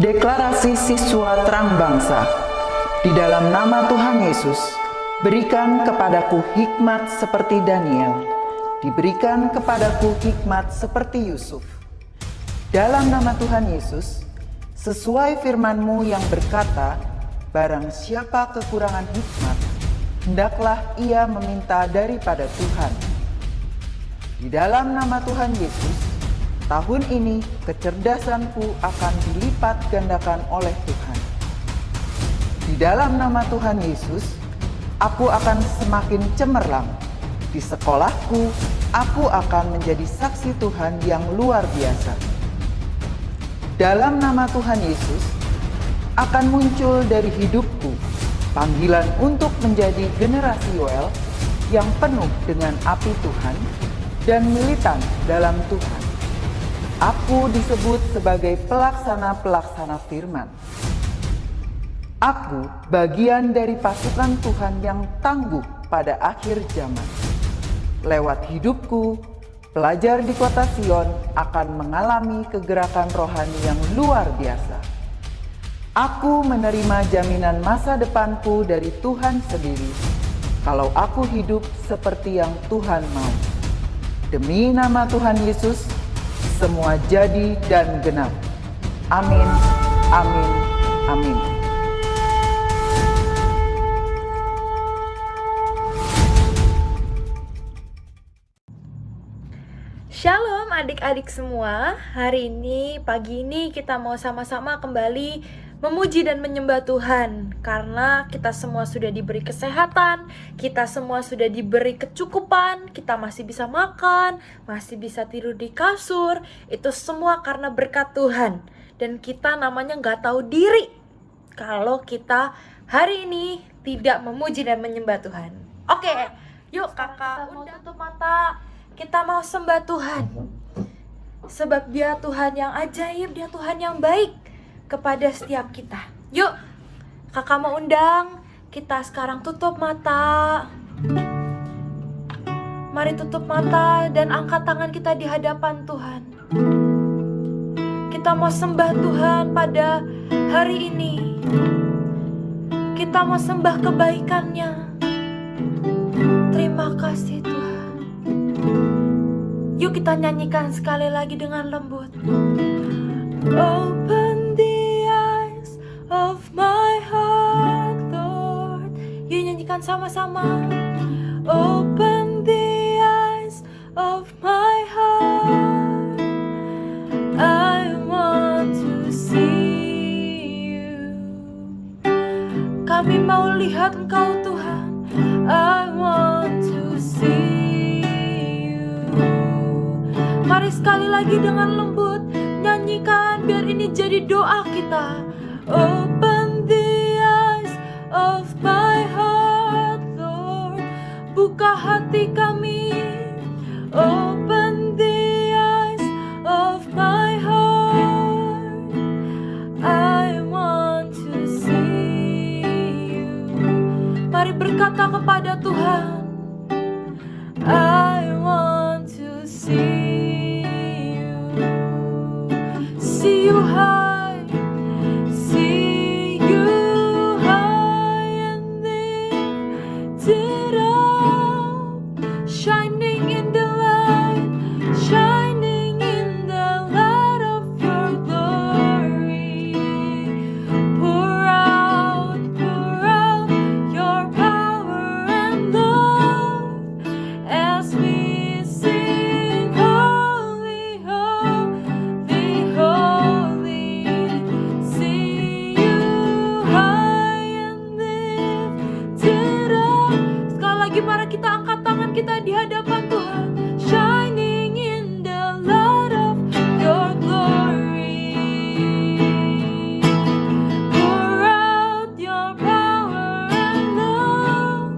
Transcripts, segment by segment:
Deklarasi siswa terang bangsa. Di dalam nama Tuhan Yesus, berikan kepadaku hikmat seperti Daniel. Diberikan kepadaku hikmat seperti Yusuf. Dalam nama Tuhan Yesus, sesuai firman-Mu yang berkata, barang siapa kekurangan hikmat, hendaklah ia meminta daripada Tuhan. Di dalam nama Tuhan Yesus, tahun ini kecerdasanku akan dilipat gandakan oleh Tuhan. Di dalam nama Tuhan Yesus, aku akan semakin cemerlang. Di sekolahku, aku akan menjadi saksi Tuhan yang luar biasa. Dalam nama Tuhan Yesus, akan muncul dari hidupku panggilan untuk menjadi generasi Yoel yang penuh dengan api Tuhan dan militan dalam Tuhan. Aku disebut sebagai pelaksana-pelaksana firman. Aku bagian dari pasukan Tuhan yang tangguh pada akhir zaman. Lewat hidupku, pelajar di kota Sion akan mengalami kegerakan rohani yang luar biasa. Aku menerima jaminan masa depanku dari Tuhan sendiri, kalau aku hidup seperti yang Tuhan mau. Demi nama Tuhan Yesus, semua jadi dan genap. Amin, amin, amin. Shalom adik-adik semua. Hari ini, pagi ini kita mau sama-sama kembali memuji dan menyembah Tuhan. Karena kita semua sudah diberi kesehatan, kita semua sudah diberi kecukupan, kita masih bisa makan, masih bisa tidur di kasur. Itu semua karena berkat Tuhan. Dan kita namanya gak tahu diri kalau kita hari ini tidak memuji dan menyembah Tuhan. Oke, yuk kakak mau tutup mata. Kita mau sembah Tuhan. Sebab Dia Tuhan yang ajaib, Dia Tuhan yang baik kepada setiap kita. Yuk, kakak mau undang kita sekarang tutup mata. Mari tutup mata dan angkat tangan kita di hadapan Tuhan. Kita mau sembah Tuhan pada hari ini. Kita mau sembah kebaikan-Nya. Terima kasih Tuhan. Yuk kita nyanyikan sekali lagi dengan lembut. Open the eyes of my heart, Lord. Yuk nyanyikan sama-sama. Open the eyes of my heart. I want to see you. Kami mau lihat Engkau Tuhan. I want to see you. Mari sekali lagi dengan lembut nyanyikan biar ini jadi doa kita. Open the eyes of my heart, Lord. Buka hati kami. Open the eyes of my heart. I want to see you. Mari berkata kepada Tuhan. I want to see you high, see you high and lifted up, shining in the light, shining in the light of your glory. Pour out your power and love as we sing holy, holy, holy. See you high and lifted up. Sekali lagi mari kita angkat tangan kita di hadapan Tuhan. Shining in the light of your glory. Pour out your power and love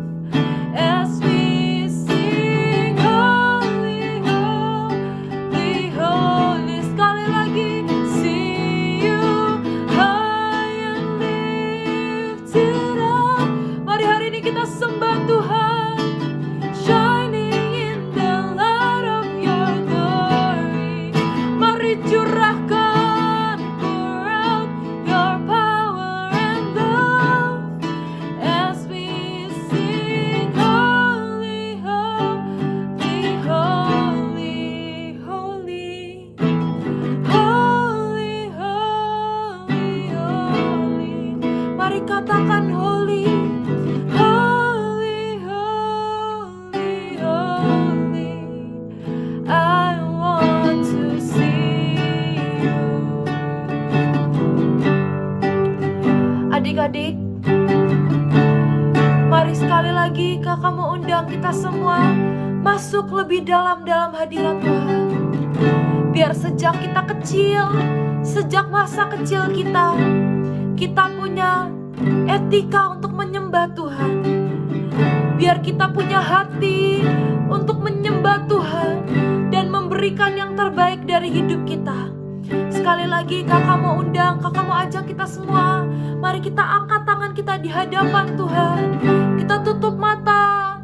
as we sing holy, holy, holy. Sekali lagi. See you high and lifted up. Mari hari ini kita sembah Tuhan. Shining in Sekali lagi Kakak mau undang kita semua masuk lebih dalam hadirat Tuhan. Biar sejak kita kecil, sejak masa kecil kita punya etika untuk menyembah Tuhan. Biar kita punya hati untuk menyembah Tuhan dan memberikan yang terbaik dari hidup kita. Sekali lagi Kakak mau undang, Kakak mau ajak kita semua, mari kita angkat tangan kita di hadapan Tuhan. Kita tutup mata,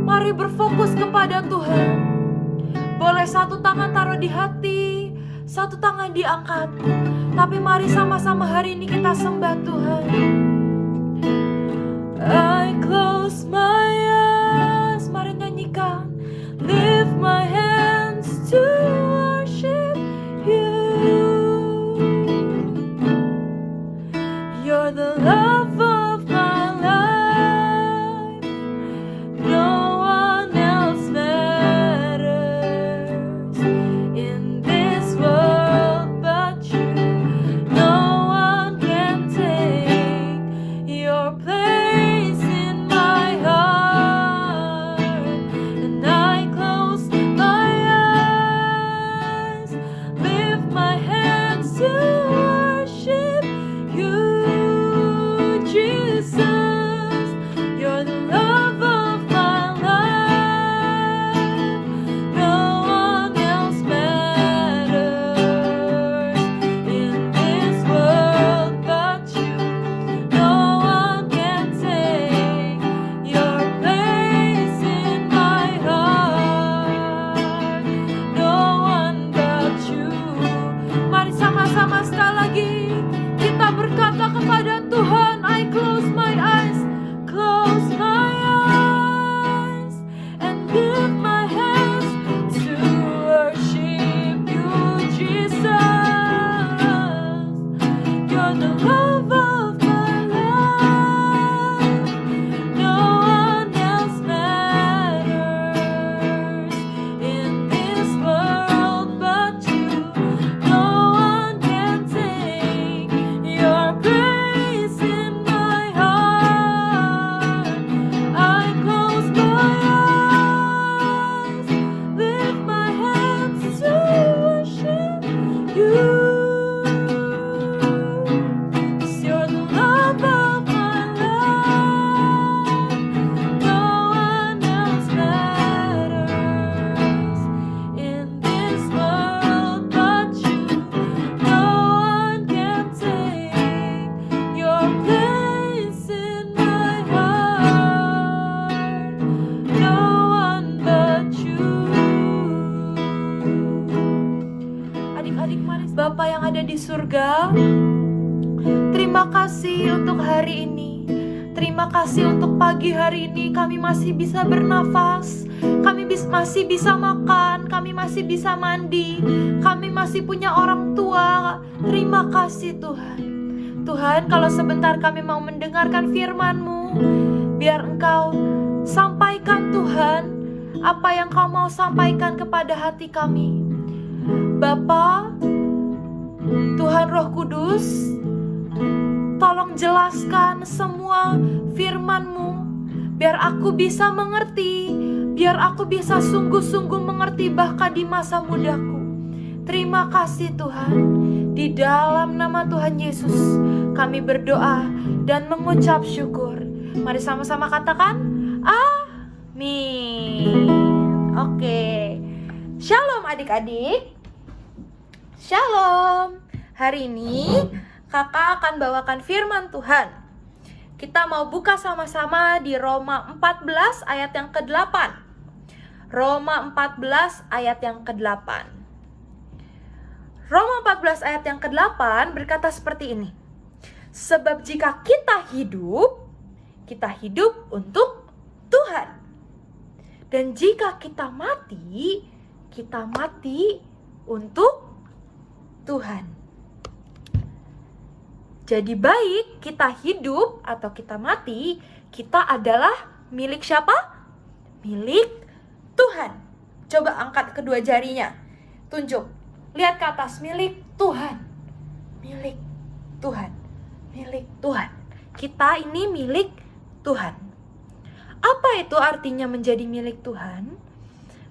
mari berfokus kepada Tuhan. Boleh satu tangan taruh di hati, satu tangan diangkat. Tapi mari sama-sama hari ini kita sembah Tuhan. I close my eyes, mari nyanyikan. Lift my hands to worship you. You're the love of my life. No one else matters in this world but you. No one can take your place in my heart. And I close my eyes, lift my hands to worship you, Jesus. You're the love of my life. No one else matters in this world but you. No one can take your place in my heart. No one but you. Mari sama-sama sekali lagi kita berkata kepada Tuhan, I close my eyes, and give my hands to worship you, Jesus. You're the love of my life. No one else matters in this world but you. No one can take your place in my heart. I close my eyes, lift my hands to worship you. 'Cause you're the love of my life. No one else matters in this world but you. No one can take your place in my heart. No one but you. Adik-adik manis Bapa yang ada di surga, terima kasih untuk hari ini. Terima kasih untuk pagi hari ini kami masih bisa bernafas. Kami masih bisa makan, kami masih bisa mandi, kami masih punya orang tua. Terima kasih Tuhan. Tuhan, kalau sebentar kami mau mendengarkan firman-Mu, biar Engkau sampaikan Tuhan apa yang Kau mau sampaikan kepada hati kami. Bapa, Tuhan Roh Kudus, tolong jelaskan semua firman-Mu, biar aku bisa mengerti, biar aku bisa sungguh-sungguh mengerti bahkan di masa mudaku. Terima kasih Tuhan. Di dalam nama Tuhan Yesus kami berdoa dan mengucap syukur. Mari sama-sama katakan amin. Oke. Shalom adik-adik. Shalom. Hari ini kakak akan bawakan firman Tuhan. Kita mau buka sama-sama di Roma 14 ayat yang ke-8. Roma 14 ayat yang ke-8. Roma 14 ayat yang ke-8 berkata seperti ini. Sebab jika kita hidup untuk Tuhan. Dan jika kita mati untuk Tuhan. Jadi baik kita hidup atau kita mati, kita adalah milik siapa? Milik Tuhan. Coba angkat kedua jarinya. Tunjuk. Lihat ke atas, milik Tuhan. Milik Tuhan. Milik Tuhan. Kita ini milik Tuhan. Apa itu artinya menjadi milik Tuhan?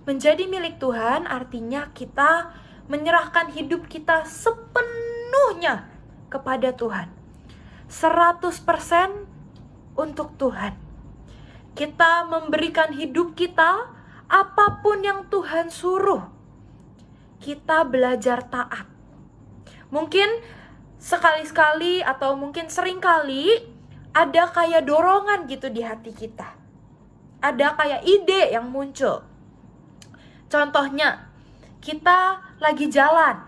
Menjadi milik Tuhan artinya kita menyerahkan hidup kita sepenuhnya kepada Tuhan. 100% untuk Tuhan. Kita memberikan hidup kita apapun yang Tuhan suruh. Kita belajar taat. Mungkin sekali-sekali atau mungkin seringkali ada kayak dorongan gitu di hati kita. Ada kayak ide yang muncul. Contohnya, kita lagi jalan,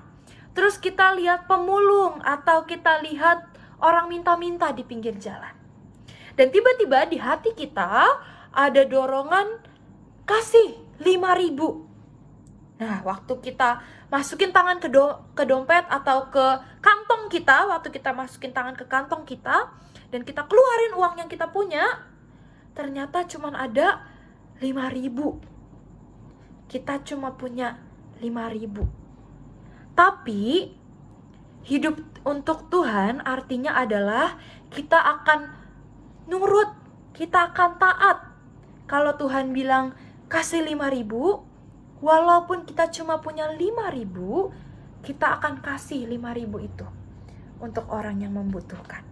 terus kita lihat pemulung atau kita lihat orang minta-minta di pinggir jalan. Dan tiba-tiba di hati kita ada dorongan kasih 5.000. Nah, waktu kita masukin tangan ke dompet atau ke kantong kita, waktu kita masukin tangan ke kantong kita dan kita keluarin uang yang kita punya, ternyata cuma ada 5.000. Kita cuma punya 5.000. Tapi hidup untuk Tuhan artinya adalah kita akan nurut, kita akan taat. Kalau Tuhan bilang kasih 5.000, walaupun kita cuma punya 5.000, kita akan kasih 5.000 itu untuk orang yang membutuhkan.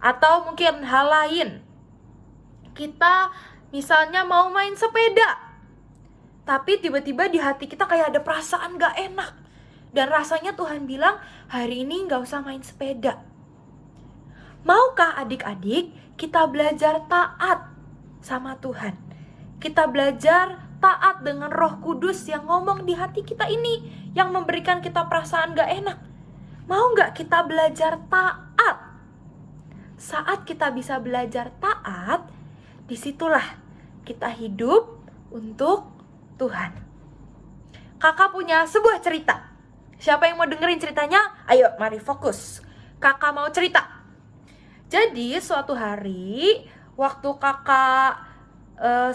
Atau mungkin hal lain, kita misalnya mau main sepeda, tapi tiba-tiba di hati kita kayak ada perasaan gak enak. Dan rasanya Tuhan bilang, hari ini gak usah main sepeda. Maukah adik-adik kita belajar taat sama Tuhan? Kita belajar taat dengan Roh Kudus yang ngomong di hati kita ini, yang memberikan kita perasaan gak enak. Mau gak kita belajar taat? Saat kita bisa belajar taat, disitulah kita hidup untuk Tuhan. Kakak punya sebuah cerita. Siapa yang mau dengerin ceritanya? Ayo, mari fokus. Kakak mau cerita. Jadi, suatu hari waktu kakak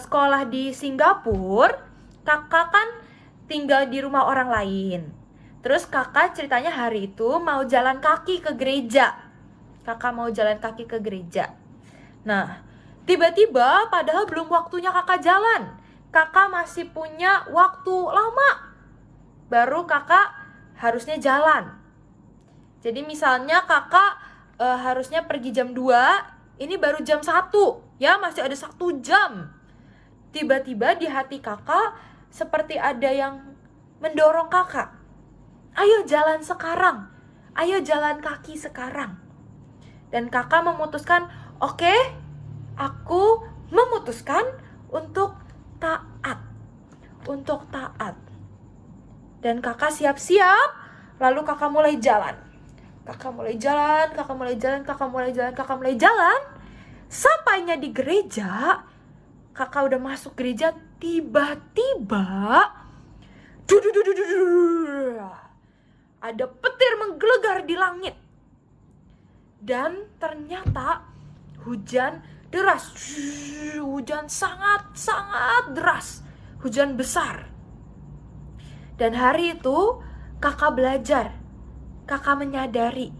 sekolah di Singapura, kakak kan tinggal di rumah orang lain. Terus kakak ceritanya hari itu mau jalan kaki ke gereja. Kakak mau jalan kaki ke gereja. Nah, tiba-tiba padahal belum waktunya kakak jalan. Kakak masih punya waktu lama. Baru kakak harusnya jalan. Jadi misalnya kakak harusnya pergi jam 2, ini baru jam 1. Ya, masih ada 1 jam. Tiba-tiba di hati kakak seperti ada yang mendorong kakak. Ayo jalan sekarang. Ayo jalan kaki sekarang. Dan kakak memutuskan, oke, aku memutuskan untuk taat. Untuk taat. Dan kakak siap-siap, lalu kakak mulai jalan. Kakak mulai jalan. Sampainya di gereja, kakak udah masuk gereja, tiba-tiba ada petir menggelegar di langit. Dan ternyata hujan deras. Hujan sangat deras. Hujan besar. Dan hari itu kakak belajar. Kakak menyadari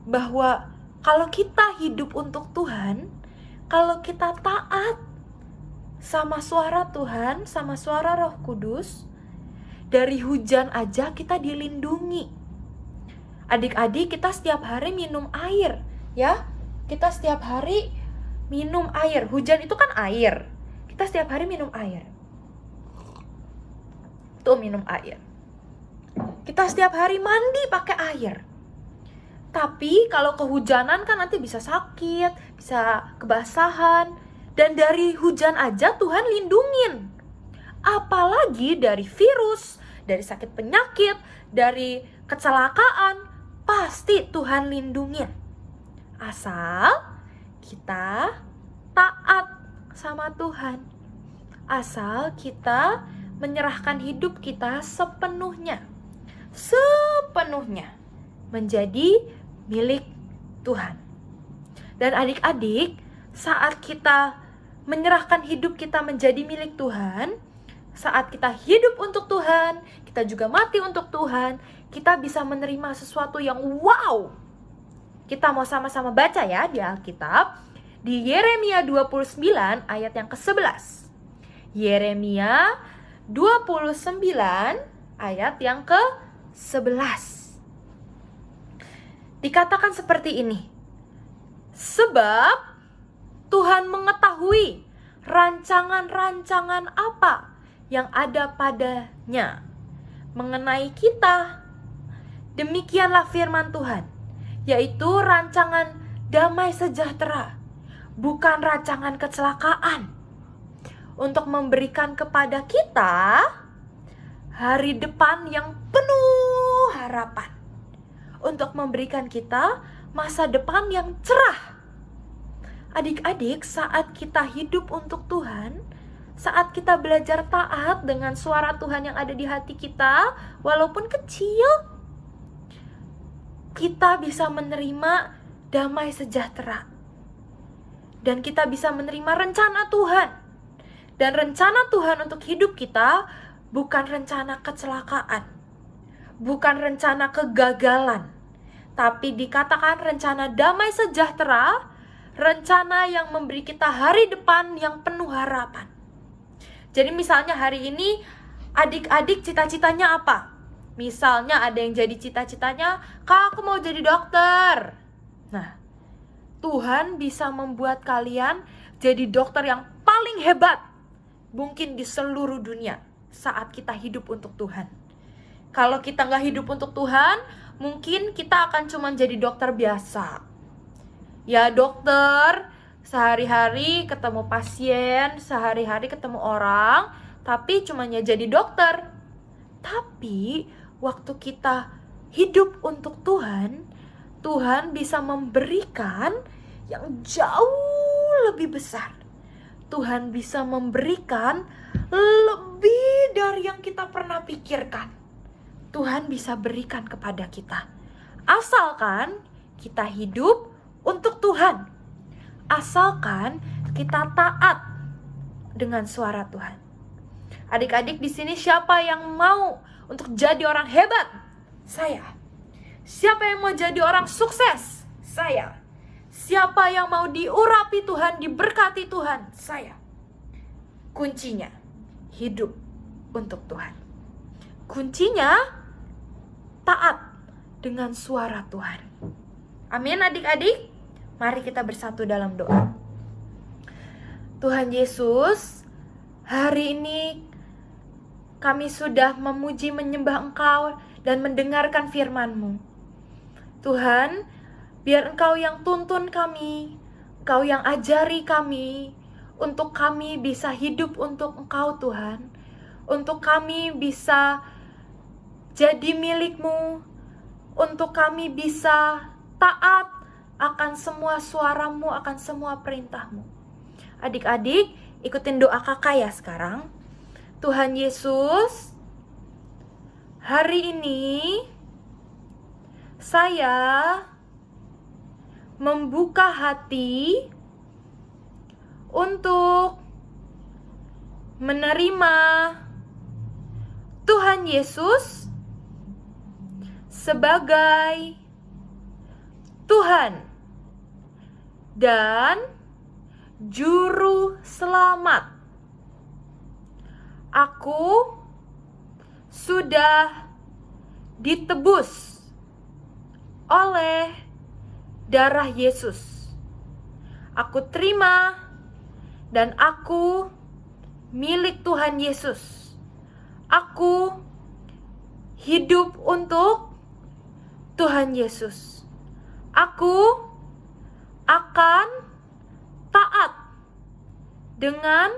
bahwa kalau kita hidup untuk Tuhan, kalau kita taat sama suara Tuhan, sama suara Roh Kudus, dari hujan aja kita dilindungi. Adik-adik, kita setiap hari minum air, ya. Kita setiap hari minum air. Hujan itu kan air. Kita setiap hari minum air. Tuh, minum air. Kita setiap hari mandi pakai air. Tapi kalau kehujanan kan nanti bisa sakit, bisa kebasahan. Dan dari hujan aja Tuhan lindungin. Apalagi dari virus, dari sakit penyakit, dari kecelakaan, pasti Tuhan lindungin. Asal kita taat sama Tuhan. Asal kita menyerahkan hidup kita sepenuhnya menjadi milik Tuhan. Dan adik-adik, saat kita menyerahkan hidup kita menjadi milik Tuhan, saat kita hidup untuk Tuhan, kita juga mati untuk Tuhan, kita bisa menerima sesuatu yang wow. Kita mau sama-sama baca ya di Alkitab. di Yeremia 29 ayat yang ke-11. Yeremia 29 ayat yang ke-11. Dikatakan seperti ini. Sebab Tuhan mengetahui rancangan-rancangan apa yang ada padanya mengenai kita. Demikianlah firman Tuhan, yaitu rancangan damai sejahtera, bukan rancangan kecelakaan, untuk memberikan kepada kita hari depan yang penuh harapan, untuk memberikan kita masa depan yang cerah. Adik-adik, saat kita hidup untuk Tuhan, saat kita belajar taat dengan suara Tuhan yang ada di hati kita, walaupun kecil, kita bisa menerima damai sejahtera. Dan kita bisa menerima rencana Tuhan. Dan rencana Tuhan untuk hidup kita bukan rencana kecelakaan, bukan rencana kegagalan, tapi dikatakan rencana damai sejahtera, rencana yang memberi kita hari depan yang penuh harapan. Jadi misalnya hari ini adik-adik cita-citanya apa? Misalnya ada yang jadi cita-citanya, Kak, aku mau jadi dokter. Nah, Tuhan bisa membuat kalian jadi dokter yang paling hebat mungkin di seluruh dunia saat kita hidup untuk Tuhan. Kalau kita nggak hidup untuk Tuhan, mungkin kita akan cuma jadi dokter biasa. Ya dokter, sehari-hari ketemu pasien, sehari-hari ketemu orang, tapi cuma jadi dokter. Tapi waktu kita hidup untuk Tuhan, Tuhan bisa memberikan yang jauh lebih besar. Tuhan bisa memberikan lebih dari yang kita pernah pikirkan. Tuhan bisa berikan kepada kita. Asalkan kita hidup untuk Tuhan. Asalkan kita taat dengan suara Tuhan. Adik-adik di sini siapa yang mau untuk jadi orang hebat? Saya. Siapa yang mau jadi orang sukses? Saya. Siapa yang mau diurapi Tuhan, diberkati Tuhan? Saya. Kuncinya hidup untuk Tuhan. Kuncinya taat dengan suara Tuhan. Amin adik-adik. Mari kita bersatu dalam doa. Tuhan Yesus, hari ini kami sudah memuji menyembah Engkau dan mendengarkan firman-Mu. Tuhan, biar Engkau yang tuntun kami, Engkau yang ajari kami, untuk kami bisa hidup untuk Engkau Tuhan. Untuk kami bisa jadi milik-Mu, untuk kami bisa taat akan semua suara-Mu, akan semua perintah-Mu. Adik-adik, ikutin doa kakak ya sekarang. Tuhan Yesus, hari ini saya membuka hati untuk menerima Tuhan Yesus sebagai Tuhan dan Juru Selamat. Aku sudah ditebus oleh darah Yesus. Aku terima dan aku milik Tuhan Yesus. Aku hidup untuk Tuhan Yesus. Aku akan taat dengan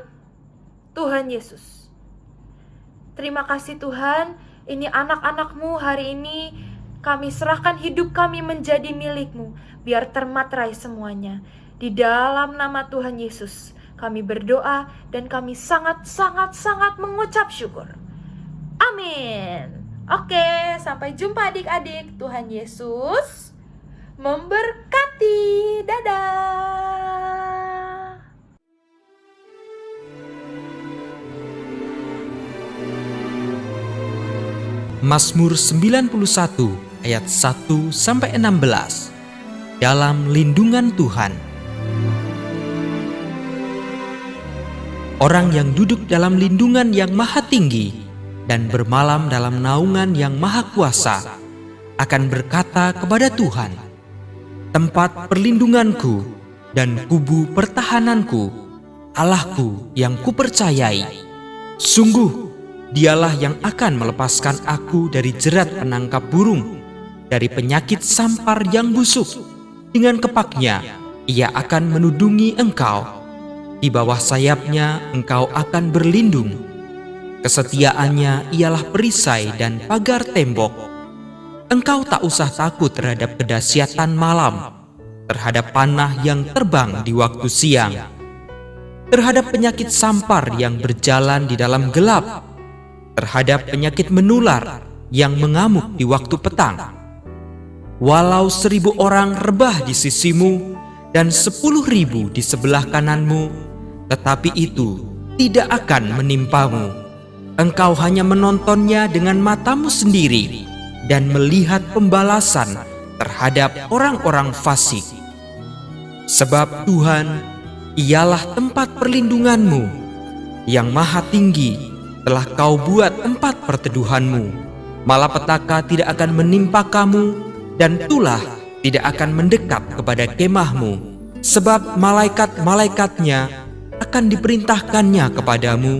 Tuhan Yesus. Terima kasih Tuhan, ini anak-anak-Mu hari ini kami serahkan hidup kami menjadi milik-Mu, biar termaterai semuanya. Di dalam nama Tuhan Yesus kami berdoa dan kami sangat mengucap syukur. Amin. Oke, sampai jumpa adik-adik. Tuhan Yesus memberkati. Dadah. Mazmur 91 ayat 1-16. Dalam lindungan Tuhan. orang yang duduk dalam lindungan yang maha tinggi dan bermalam dalam naungan yang maha kuasa akan berkata kepada Tuhan, tempat perlindunganku dan kubu pertahananku, Allahku yang kupercayai. Sungguh, Dialah yang akan melepaskan aku dari jerat penangkap burung, dari penyakit sampar yang busuk. Dengan kepaknya, Ia akan menudungi engkau. Di bawah sayapnya engkau akan berlindung. Kesetiaannya ialah perisai dan pagar tembok. Engkau tak usah takut terhadap kedahsyatan malam, terhadap panah yang terbang di waktu siang, terhadap penyakit sampar yang berjalan di dalam gelap, terhadap penyakit menular yang mengamuk di waktu petang. Walau 1000 orang rebah di sisimu dan 10.000 di sebelah kananmu, tetapi itu tidak akan menimpamu. Engkau hanya menontonnya dengan matamu sendiri dan melihat pembalasan terhadap orang-orang fasik. Sebab Tuhan, Ialah tempat perlindunganmu, yang maha tinggi telah kau buat tempat perteduhanmu. Malapetaka tidak akan menimpa kamu, dan tulah tidak akan mendekat kepada kemahmu. Sebab malaikat-malaikatnya akan diperintahkannya kepadamu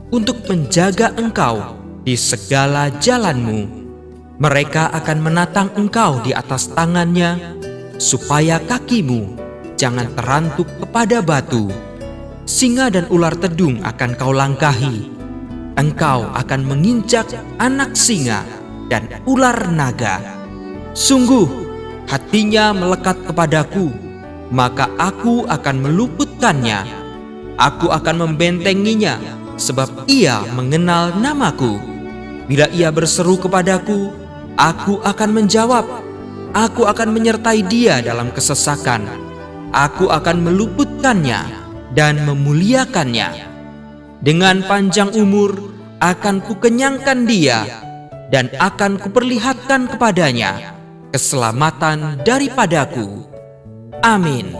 untuk menjaga engkau di segala jalanmu. Mereka akan menatang engkau di atas tangannya, supaya kakimu jangan terantuk kepada batu. Singa dan ular tedung akan kau langkahi. Engkau akan menginjak anak singa dan ular naga. Sungguh, hatinya melekat kepadaku, maka aku akan meluputkannya. Aku akan membentenginya, sebab ia mengenal namaku. Bila ia berseru kepadaku, aku akan menjawab. Aku akan menyertai dia dalam kesesakan. Aku akan meluputkannya dan memuliakannya. Dengan panjang umur akan kukenyangkan dia, dan akan kuperlihatkan kepadanya keselamatan daripadaku. Amin.